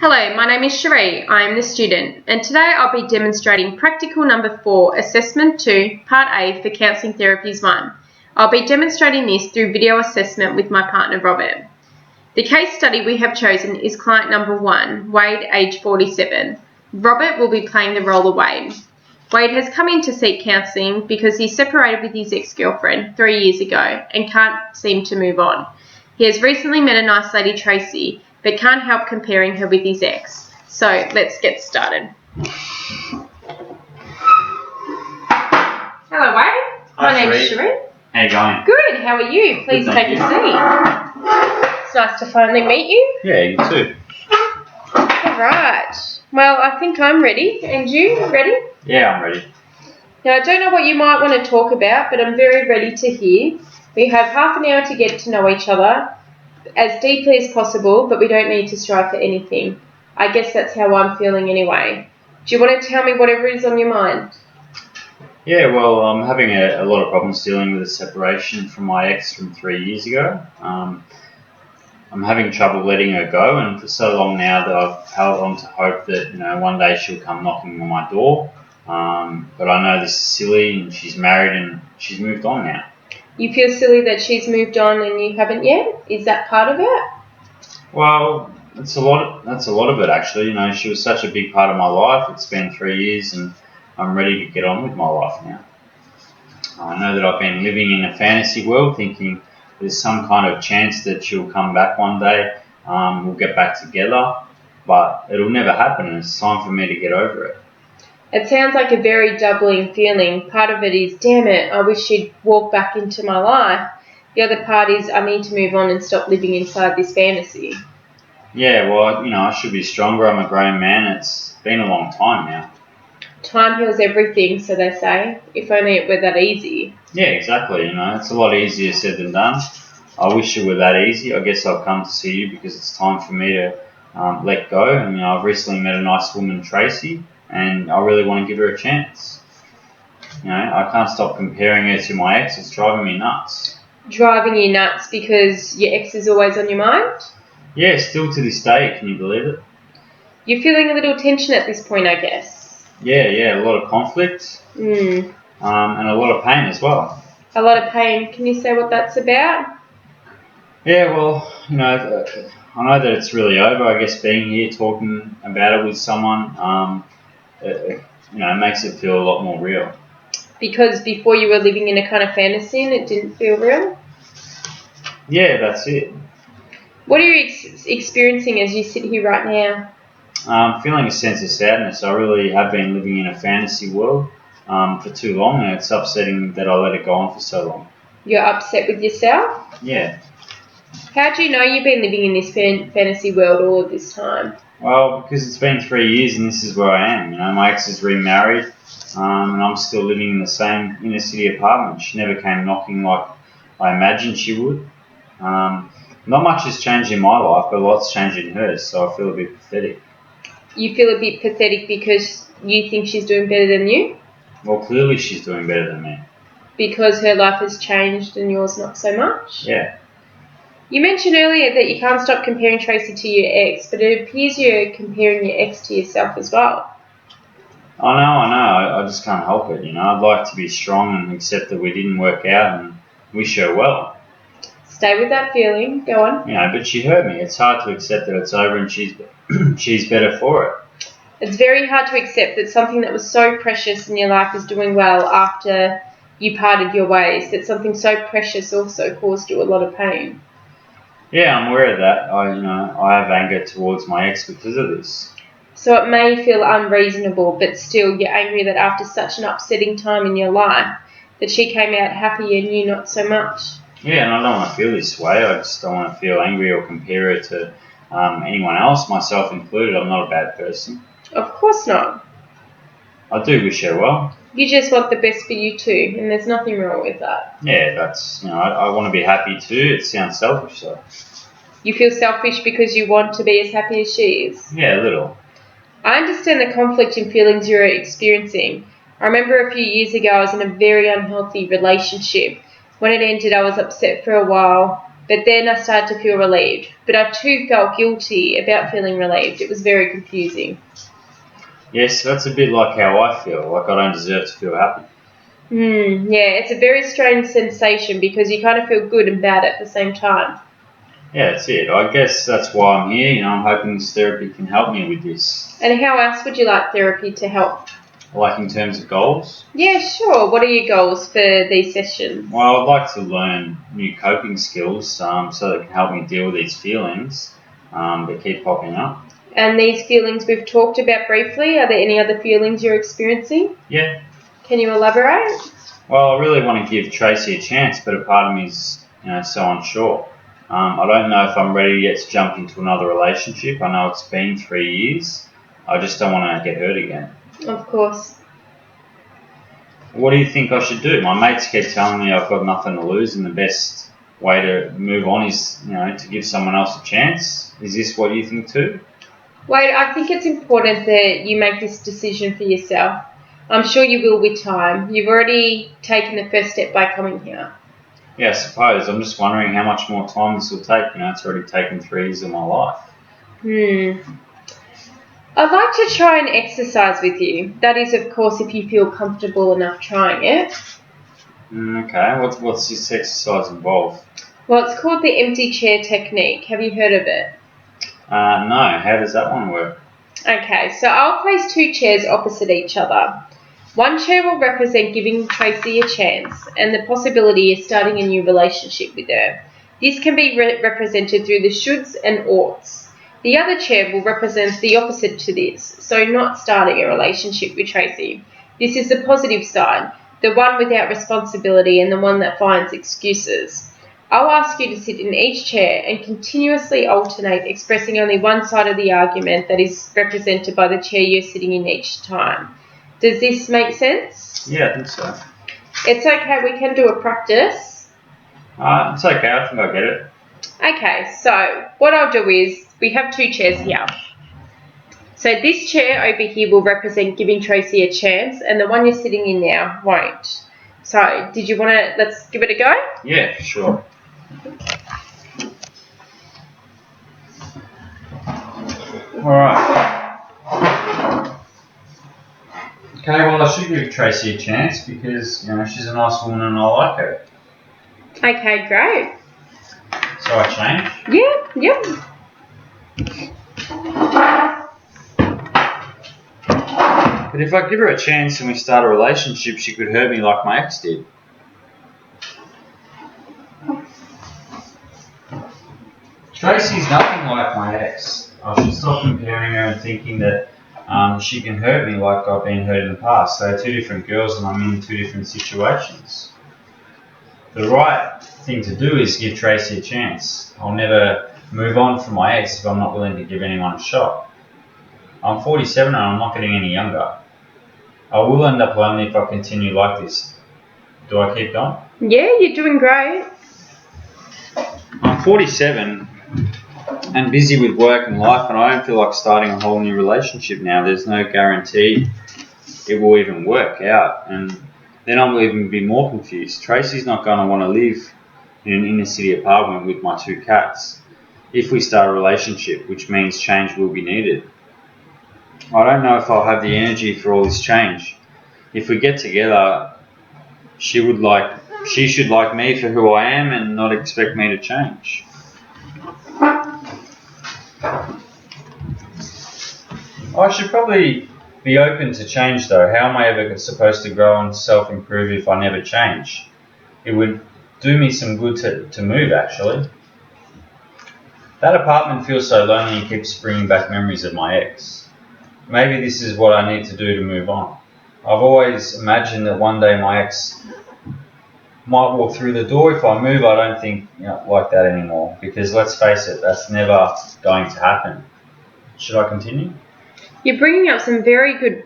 Hello, my name is Cherie. I am the student, and today I'll be demonstrating practical number 4, assessment 2, part A for counselling therapies 1. I'll be demonstrating this through video assessment with my partner Robert. The case study we have chosen is client number 1, Wade, age 47. Robert will be playing the role of Wade. Wade has come in to seek counselling because he separated with his ex-girlfriend 3 years ago and can't seem to move on. He has recently met a nice lady, Tracy, but can't help comparing her with his ex. So let's get started. Hello, Wade. My name's Cherie. How you going? Good. How are you? Please take a seat. It's nice to finally meet you. Yeah, you too. All right. Well, I think I'm ready. And you ready? Yeah, I'm ready. Now, I don't know what you might want to talk about, but I'm very ready to hear. We have half an hour to get to know each other as deeply as possible, but we don't need to strive for anything. I guess that's how I'm feeling anyway. Do you want to tell me whatever is on your mind? Yeah, well, I'm having a lot of problems dealing with a separation from my ex from 3 years ago. I'm having trouble letting her go, and for so long now that I've held on to hope that one day she'll come knocking on my door. But I know this is silly, and she's married and she's moved on now. You feel silly that she's moved on and you haven't yet? Is that part of it? Well, that's a lot of it actually. She was such a big part of my life. It's been 3 years and I'm ready to get on with my life now. I know that I've been living in a fantasy world thinking there's some kind of chance that she'll come back one day, we'll get back together, but it'll never happen and it's time for me to get over it. It sounds like a very doubling feeling. Part of it is, damn it, I wish she'd walk back into my life. The other part is, I need to move on and stop living inside this fantasy. Yeah, well, I should be stronger. I'm a grown man. It's been a long time now. Time heals everything, so they say. If only it were that easy. Yeah, exactly. It's a lot easier said than done. I wish it were that easy. I guess I've come to see you because it's time for me to let go. And, I've recently met a nice woman, Tracy, and I really want to give her a chance. I can't stop comparing her to my ex. It's driving me nuts. Driving you nuts because your ex is always on your mind? Yeah, still to this day. Can you believe it? You're feeling a little tension at this point, I guess. Yeah, a lot of conflict. And a lot of pain as well. A lot of pain. Can you say what that's about? Yeah, well, I know that it's really over. I guess being here talking about it with someone, it makes it feel a lot more real. Because before you were living in a kind of fantasy and it didn't feel real? Yeah, that's it. What are you experiencing as you sit here right now? I'm feeling a sense of sadness. I really have been living in a fantasy world for too long, and it's upsetting that I let it go on for so long. You're upset with yourself? Yeah. How do you know you've been living in this fantasy world all of this time? Well, because it's been 3 years and this is where I am. My ex is remarried, and I'm still living in the same inner city apartment. She never came knocking like I imagined she would. Not much has changed in my life, but a lot's changed in hers, so I feel a bit pathetic. You feel a bit pathetic because you think she's doing better than you? Well, clearly she's doing better than me. Because her life has changed and yours not so much? Yeah. You mentioned earlier that you can't stop comparing Tracy to your ex, but it appears you're comparing your ex to yourself as well. I know. I just can't help it, I'd like to be strong and accept that we didn't work out and wish her well. Stay with that feeling. Go on. But she hurt me. It's hard to accept that it's over and she's better for it. It's very hard to accept that something that was so precious in your life is doing well after you parted your ways, that something so precious also caused you a lot of pain. Yeah, I'm aware of that. I have anger towards my ex because of this. So it may feel unreasonable, but still you're angry that after such an upsetting time in your life that she came out happy and you not so much. Yeah, and I don't want to feel this way. I just don't want to feel angry or compare her to anyone else, myself included. I'm not a bad person. Of course not. I do wish her well. You just want the best for you too, and there's nothing wrong with that. Yeah, that's, I want to be happy too. It sounds selfish though. You feel selfish because you want to be as happy as she is? Yeah, a little. I understand the conflict and feelings you're experiencing. I remember a few years ago I was in a very unhealthy relationship. When it ended, I was upset for a while. but then I started to feel relieved. But I too felt guilty about feeling relieved. It was very confusing. Yes, that's a bit like how I feel, like I don't deserve to feel happy. Yeah, it's a very strange sensation because you kind of feel good and bad at the same time. Yeah, that's it. I guess that's why I'm here. I'm hoping this therapy can help me with this. And how else would you like therapy to help? Like in terms of goals? Yeah, sure. What are your goals for these sessions? Well, I'd like to learn new coping skills so that can help me deal with these feelings that keep popping up. And these feelings we've talked about briefly, are there any other feelings you're experiencing? Yeah. Can you elaborate? Well, I really want to give Tracy a chance, but a part of me is, so unsure. I don't know if I'm ready yet to jump into another relationship. I know it's been 3 years. I just don't want to get hurt again. Of course. What do you think I should do? My mates keep telling me I've got nothing to lose and the best way to move on is, to give someone else a chance. Is this what you think too? Wade, I think it's important that you make this decision for yourself. I'm sure you will with time. You've already taken the first step by coming here. Yeah, I suppose. I'm just wondering how much more time this will take. It's already taken 3 years of my life. I'd like to try and exercise with you. That is, of course, if you feel comfortable enough trying it. Okay, what's this exercise involve? Well, it's called the empty chair technique. Have you heard of it? No. How does that one work? Okay, so I'll place 2 chairs opposite each other. One chair will represent giving Tracy a chance and the possibility of starting a new relationship with her. This can be represented through the shoulds and oughts. The other chair will represent the opposite to this, so not starting a relationship with Tracy. This is the positive side, the one without responsibility and the one that finds excuses. I'll ask you to sit in each chair and continuously alternate, expressing only one side of the argument that is represented by the chair you're sitting in each time. Does this make sense? Yeah, I think so. It's okay, we can do a practice. It's okay, I think I get it. Okay, so what I'll do is, we have 2 chairs here. So this chair over here will represent giving Tracy a chance, and the one you're sitting in now won't. So, did you want to, let's give it a go? Yeah, sure. Alright. Okay, well I should give Tracy a chance because, she's a nice woman and I like her. Okay, great. So I change? Yep. But if I give her a chance and we start a relationship, she could hurt me like my ex did. Tracy's nothing like my ex. I should stop comparing her and thinking that she can hurt me like I've been hurt in the past. They're 2 different girls and I'm in 2 different situations. The right thing to do is give Tracy a chance. I'll never move on from my ex if I'm not willing to give anyone a shot. I'm 47 and I'm not getting any younger. I will end up lonely if I continue like this. Do I keep going? Yeah, you're doing great. I'm 47 and busy with work and life, and I don't feel like starting a whole new relationship now. There's no guarantee it will even work out, and then I'll even be more confused. Tracy's not going to want to live in an inner city apartment with my 2 cats if we start a relationship, which means change will be needed. I don't know if I'll have the energy for all this change. If we get together, she should like me for who I am and not expect me to change. I should probably be open to change though. How am I ever supposed to grow and self-improve if I never change? It would do me some good to move actually. That apartment feels so lonely and keeps bringing back memories of my ex. Maybe this is what I need to do to move on. I've always imagined that one day my ex might walk through the door. If I move, I don't think like that anymore because let's face it, that's never going to happen. Should I continue? You're bringing up some very good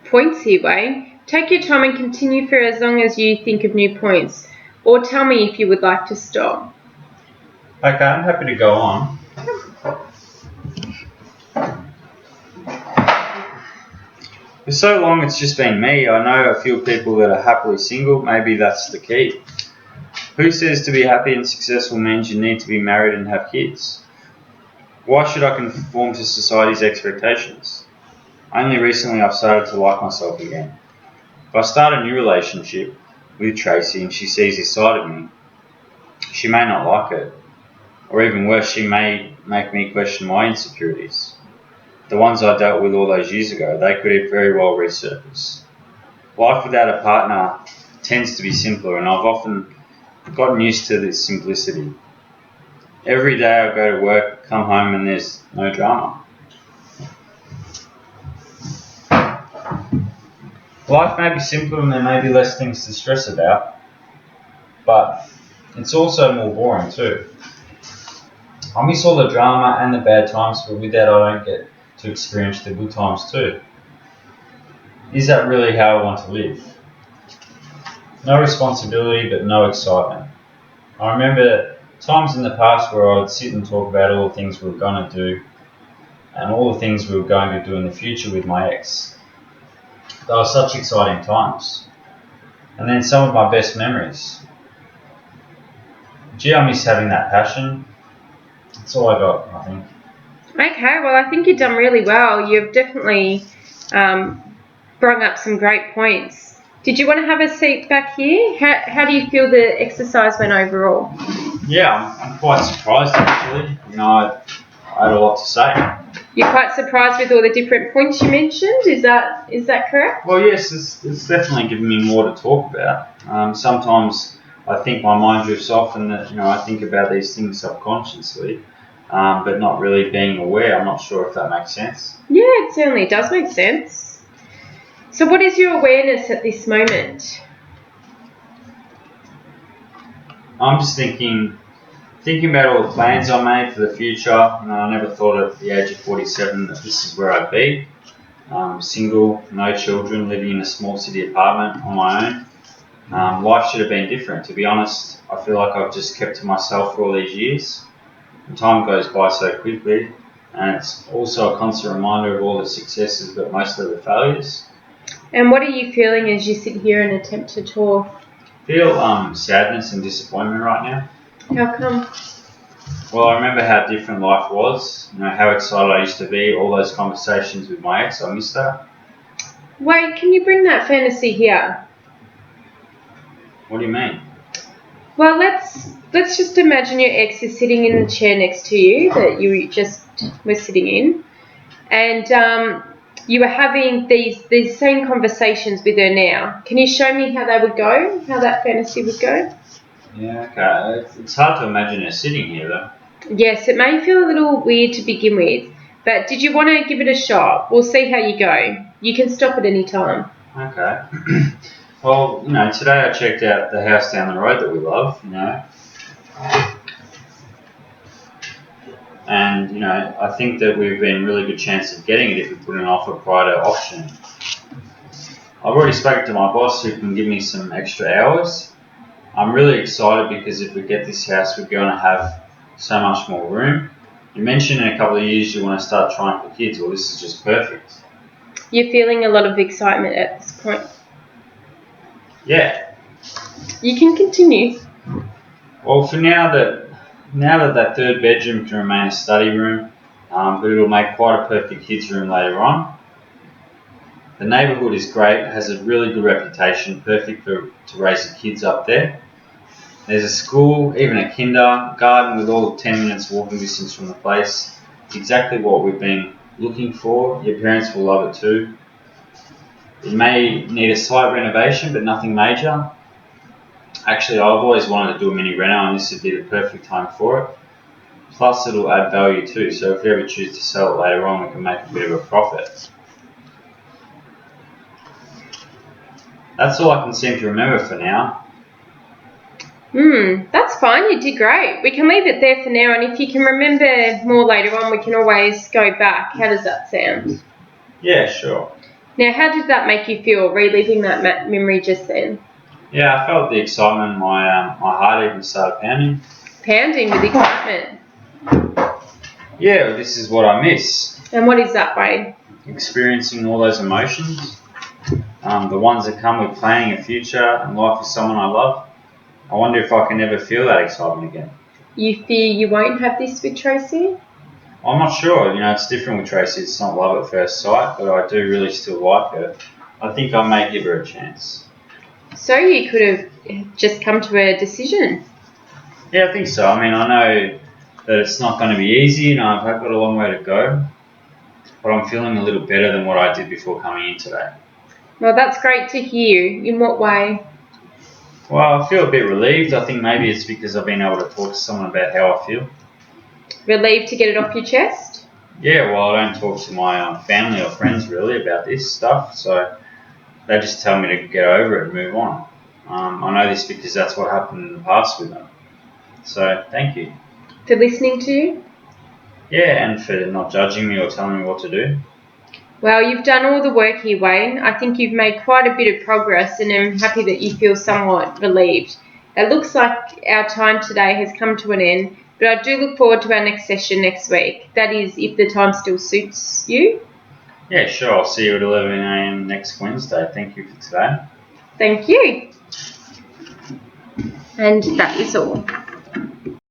points here, Wayne. Take your time and continue for as long as you think of new points. Or tell me if you would like to stop. Okay, I'm happy to go on. For so long it's just been me. I know a few people that are happily single. Maybe that's the key. Who says to be happy and successful means you need to be married and have kids? Why should I conform to society's expectations? Only recently I've started to like myself again. If I start a new relationship with Tracy and she sees this side of me, she may not like it. Or even worse, she may make me question my insecurities. The ones I dealt with all those years ago, they could very well resurface. Life without a partner tends to be simpler, and I've often gotten used to this simplicity. Every day I go to work, come home, and there's no drama. Life may be simpler and there may be less things to stress about, but it's also more boring too. I miss all the drama and the bad times, but with that I don't get to experience the good times too. Is that really how I want to live? No responsibility, but no excitement. I remember times in the past where I would sit and talk about all the things we were going to do and all the things we were going to do in the future with my ex. They were such exciting times. And then some of my best memories. Gee, I miss having that passion. That's all I got, I think. Okay, well, I think you've done really well. You've definitely brung up some great points. Did you want to have a seat back here? How do you feel the exercise went overall? Yeah, I'm quite surprised actually. I had a lot to say. You're quite surprised with all the different points you mentioned? Is that correct? Well, yes, it's definitely given me more to talk about. Sometimes I think my mind drifts off and that, I think about these things subconsciously, but not really being aware. I'm not sure if that makes sense. Yeah, it certainly does make sense. So what is your awareness at this moment? I'm just thinking about all the plans I made for the future. I never thought at the age of 47 that this is where I'd be. Single, no children, living in a small city apartment on my own. Life should have been different. To be honest, I feel like I've just kept to myself for all these years. And time goes by so quickly, and it's also a constant reminder of all the successes but mostly the failures. And what are you feeling as you sit here and attempt to talk? I feel sadness and disappointment right now. How come? Well, I remember how different life was, how excited I used to be, all those conversations with my ex, I miss that. Wait, can you bring that fantasy here? What do you mean? Well, let's just imagine your ex is sitting in the chair next to you that you just were sitting in, and you were having these same conversations with her now. Can you show me how they would go, how that fantasy would go? Yeah, okay. It's hard to imagine her sitting here, though. Yes, it may feel a little weird to begin with, but did you want to give it a shot? We'll see how you go. You can stop at any time. Okay. Well, today I checked out the house down the road that we love, and, I think that we've been a really good chance of getting it if we put an offer prior to auction. I've already spoken to my boss who can give me some extra hours. I'm really excited because if we get this house, we're going to have so much more room. You mentioned in a couple of years you want to start trying for kids. Well, this is just perfect. You're feeling a lot of excitement at this point. Yeah. You can continue. Well, for now that third bedroom can remain a study room, but it'll make quite a perfect kids room later on. The neighbourhood is great, has a really good reputation, perfect to raise the kids up there. There's a school, even a kindergarten with all 10 minutes walking distance from the place. It's exactly what we've been looking for. Your parents will love it too. It may need a slight renovation, but nothing major. Actually, I've always wanted to do a mini reno, and this would be the perfect time for it. Plus, it'll add value too, so if we ever choose to sell it later on, we can make a bit of a profit. That's all I can seem to remember for now. That's fine. You did great. We can leave it there for now, and if you can remember more later on, we can always go back. How does that sound? Yeah, sure. Now, how did that make you feel, reliving that memory just then? Yeah, I felt the excitement. My heart even started pounding. Pounding with excitement. Yeah, this is what I miss. And what is that, Wade? Experiencing all those emotions. The ones that come with planning a future and life with someone I love. I wonder if I can ever feel that excitement again. You fear you won't have this with Tracy? I'm not sure. It's different with Tracy. It's not love at first sight, but I do really still like her. I think I may give her a chance. So you could have just come to a decision. Yeah, I think so. I know that it's not going to be easy. I've got a long way to go, but I'm feeling a little better than what I did before coming in today. Well, that's great to hear. In what way? Well, I feel a bit relieved. I think maybe it's because I've been able to talk to someone about how I feel. Relieved to get it off your chest? Yeah, well, I don't talk to my family or friends really about this stuff, so they just tell me to get over it and move on. I know this because that's what happened in the past with them. So, thank you. For listening to you? Yeah, and for not judging me or telling me what to do. Well, you've done all the work here, Wayne. I think you've made quite a bit of progress, and I'm happy that you feel somewhat relieved. It looks like our time today has come to an end, but I do look forward to our next session next week. That is, if the time still suits you. Yeah, sure. I'll see you at 11 a.m. next Wednesday. Thank you for today. Thank you. And that is all.